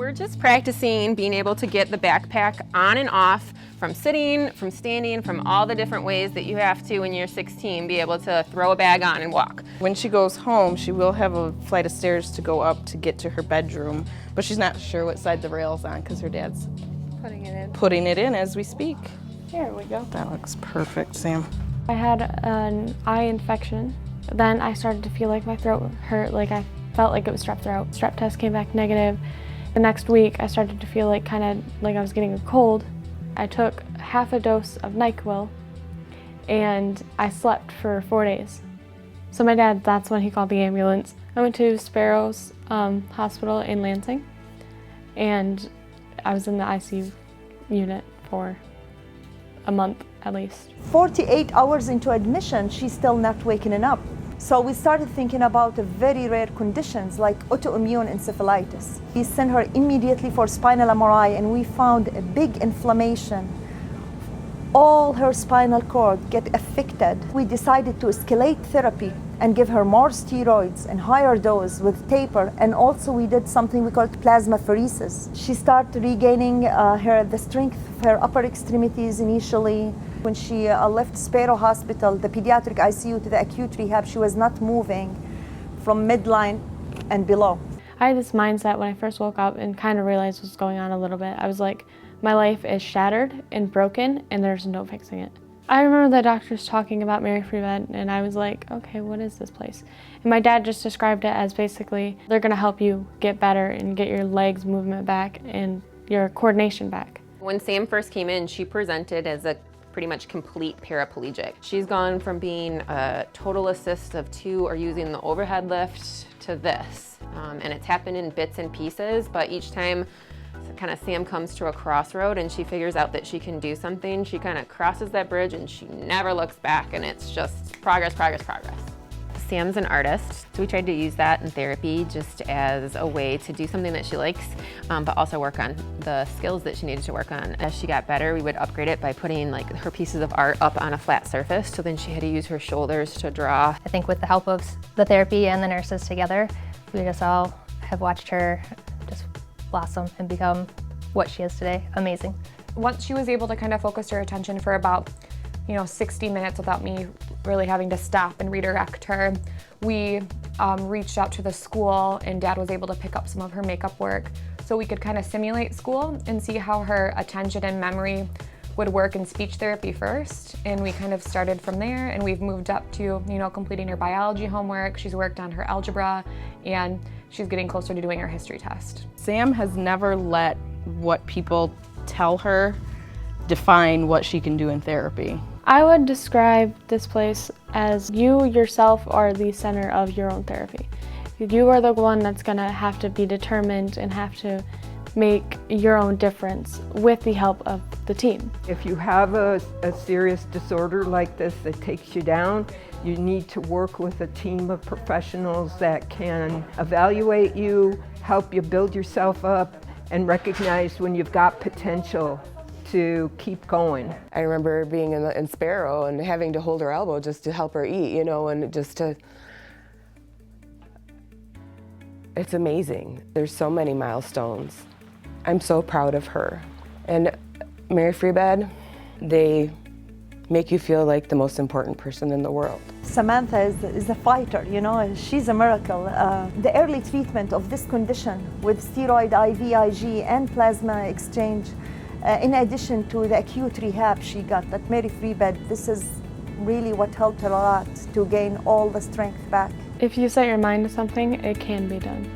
We're just practicing being able to get the backpack on and off from sitting, from standing, from all the different ways that you have to when you're 16 be able to throw a bag on and walk. When she goes home, she will have a flight of stairs to go up to get to her bedroom, but she's not sure what side the rail's on because her dad's putting it in as we speak. There we go. That looks perfect, Sam. I had an eye infection. Then I started to feel like my throat hurt, like I felt like it was strep throat. Strep test came back negative. The next week I started to feel like kind of like I was getting a cold. I took half a dose of NyQuil and I slept for 4 days. So my dad, that's when he called the ambulance. I went to Sparrow Hospital in Lansing and I was in the ICU unit for a month at least. 48 hours into admission, she's still not waking up. So we started thinking about very rare conditions like autoimmune encephalitis. We sent her immediately for spinal MRI and we found a big inflammation. All her spinal cord get affected. We decided to escalate therapy and give her more steroids and higher dose with taper, and also we did something we called plasmapheresis. She started regaining the strength of her upper extremities initially. When she left Sparrow Hospital, the pediatric ICU to the acute rehab, she was not moving from midline and below. I had this mindset when I first woke up and kind of realized what's going on a little bit. I was like, my life is shattered and broken and there's no fixing it. I remember the doctors talking about Mary Free Bed and I was like, okay, what is this place? And my dad just described it as basically, they're gonna help you get better and get your legs movement back and your coordination back. When Sam first came in, she presented as a pretty much complete paraplegic. She's gone from being a total assist of 2 or using the overhead lift to this. And it's happened in bits and pieces, but each time kind of Sam comes to a crossroad and she figures out that she can do something, she kind of crosses that bridge and she never looks back, and it's just progress, progress, progress. Sam's an artist, so we tried to use that in therapy just as a way to do something that she likes, but also work on the skills that she needed to work on. As she got better, we would upgrade it by putting like her pieces of art up on a flat surface, so then she had to use her shoulders to draw. I think with the help of the therapy and the nurses together, we just all have watched her just blossom and become what she is today. Amazing. Once she was able to kind of focus her attention for about 60 minutes without me really having to stop and redirect her, we reached out to the school and Dad was able to pick up some of her makeup work so we could kind of simulate school and see how her attention and memory would work in speech therapy first. And we kind of started from there and we've moved up to, completing her biology homework. She's worked on her algebra and she's getting closer to doing her history test. Sam has never let what people tell her define what she can do in therapy. I would describe this place as you yourself are the center of your own therapy. You are the one that's gonna have to be determined and have to make your own difference with the help of the team. If you have a serious disorder like this that takes you down, you need to work with a team of professionals that can evaluate you, help you build yourself up, and recognize when you've got potential to keep going. I remember being in Sparrow and having to hold her elbow just to help her eat, and just to... It's amazing. There's so many milestones. I'm so proud of her. And Mary Free Bed, they make you feel like the most important person in the world. Samantha is a fighter, she's a miracle. The early treatment of this condition with steroid IVIG and plasma exchange, in addition to the acute rehab she got at Mary Free Bed, this is really what helped her a lot to gain all the strength back. If you set your mind to something, it can be done.